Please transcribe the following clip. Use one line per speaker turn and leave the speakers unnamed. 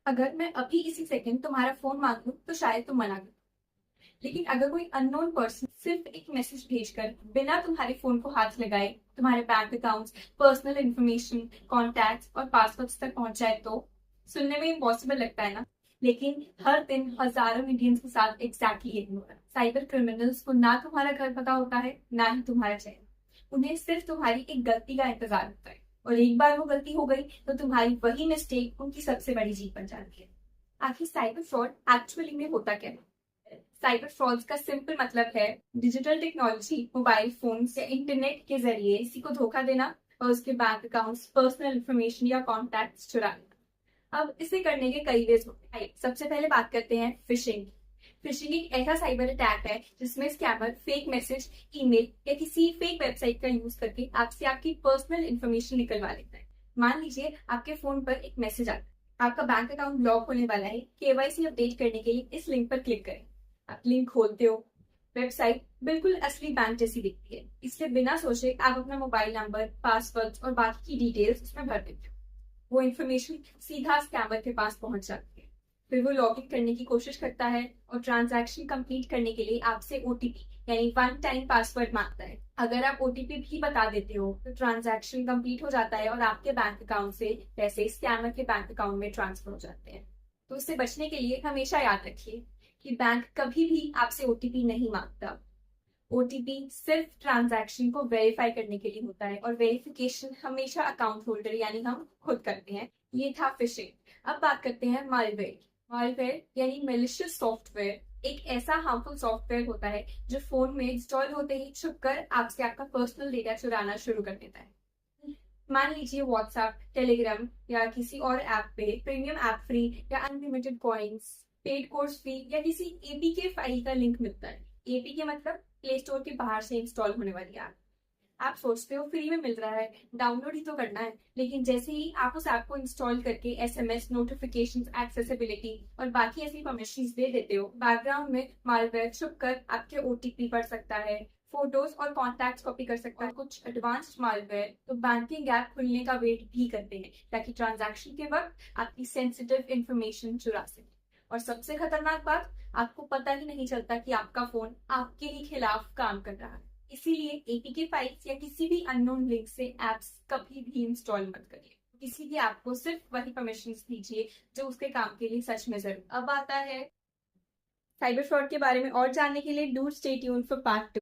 अगर मैं अभी इसी सेकंड तुम्हारा फोन मांगूं तो शायद तुम मना कर। लेकिन अगर कोई अननोन पर्सन सिर्फ एक मैसेज भेजकर बिना तुम्हारे फोन को हाथ लगाए तुम्हारे bank accounts, personal information, contacts और पासवर्ड्स तक पहुंच जाए तो सुनने में इम्पॉसिबल लगता है ना। लेकिन हर दिन हजारों इंडियंस के साथ एग्जैक्टली यही हो रहा है। साइबर क्रिमिनल्स को ना तुम्हारा घर पता होता है ना ही तुम्हारा चेहरा। उन्हें सिर्फ तुम्हारी एक गलती का इंतजार होता है, और एक बार वो गलती हो गई तो तुम्हारी वही मिस्टेक उनकी सबसे बड़ी जीत बन जाती है। आखिर साइबर फ्रॉड एक्चुअली में होता क्या है? साइबर फ्रॉड्स का सिंपल मतलब है डिजिटल टेक्नोलॉजी, मोबाइल फोन या इंटरनेट के जरिए किसी को धोखा देना और उसके बैंक अकाउंट्स, पर्सनल इंफॉर्मेशन या कॉन्टैक्ट्स चुरा लेना। अब इसे करने के कई वेज होते हैं। सबसे पहले बात करते हैं फिशिंग। फिशिंग एक ऐसा साइबर अटैक है जिसमें स्कैमर फेक मैसेज, ईमेल या किसी फेक वेबसाइट का यूज करके आपसे आपकी पर्सनल इंफॉर्मेशन निकलवा लेता है। मान लीजिए आपके फोन पर एक मैसेज आता है, आपका बैंक अकाउंट ब्लॉक होने वाला है, केवाईसी अपडेट करने के लिए इस लिंक पर क्लिक करें। आप लिंक खोलते हो, वेबसाइट बिल्कुल असली बैंक जैसी दिखती है, इसलिए बिना सोचे आप अपना मोबाइल नंबर, पासवर्ड और बाकी की डिटेल्स उसमें भर देते हो। वो इन्फॉर्मेशन सीधा स्कैमर के पास पहुंच जाती है। फिर वो लॉग इन करने की कोशिश करता है और ट्रांजैक्शन कंप्लीट करने के लिए आपसे ओटीपी यानी वन टाइम पासवर्ड मांगता है। अगर आप ओटीपी भी बता देते हो तो ट्रांजैक्शन कंप्लीट हो जाता है और आपके बैंक अकाउंट से पैसे स्कैमर के बैंक अकाउंट में ट्रांसफर हो जाते हैं। तो इससे बचने के लिए हमेशा याद रखिए कि बैंक कभी भी आपसे ओटीपी नहीं मांगता। ओटीपी सिर्फ ट्रांजैक्शन को वेरीफाई करने के लिए होता है, और वेरिफिकेशन हमेशा अकाउंट होल्डर यानी हम खुद करते हैं। ये था फिशिंग। अब बात करते हैं मालवेयर। मालवेयर यानी मेलिशियस सॉफ्टवेयर एक ऐसा हार्मफुल सॉफ्टवेयर होता है जो फोन में इंस्टॉल होते ही छुपकर आपसे आपका पर्सनल डेटा चुराना शुरू कर देता है। मान लीजिए व्हाट्सएप, टेलीग्राम या किसी और ऐप पे प्रीमियम ऐप फ्री या unlimited coins, paid course free या किसी एपीके फाइल का लिंक मिलता है। एपीके मतलब प्ले स्टोर के बाहर से इंस्टॉल होने वाली ऐप। आप सोचते हो फ्री में मिल रहा है, डाउनलोड ही तो करना है। लेकिन जैसे ही आप उस ऐप को इंस्टॉल करके एसएमएस, नोटिफिकेशंस, एक्सेसिबिलिटी और बाकी ऐसी परमिशंस दे देते हो, बैकग्राउंड में मालवेयर छुपकर आपके ओटीपी पढ़ सकता है, फोटोज और कॉन्टैक्ट्स कॉपी कर सकता है। कुछ एडवांस्ड मालवेयर तो बैंकिंग ऐप खुलने का वेट भी करते हैं ताकि ट्रांजैक्शन के वक्त आपकी सेंसिटिव इंफॉर्मेशन चुरा सके। और सबसे खतरनाक बात, आपको पता ही नहीं चलता कि आपका फोन आपके ही खिलाफ काम कर रहा है। इसीलिए एपीके फाइल्स या किसी भी अननोन लिंक से एप्स कभी भी इंस्टॉल मत करिए। किसी भी ऐप को सिर्फ वही परमिशंस दीजिए जो उसके काम के लिए सच में जरूर। अब आता है साइबर फ्रॉड के बारे में और जानने के लिए do stay tuned for part 2।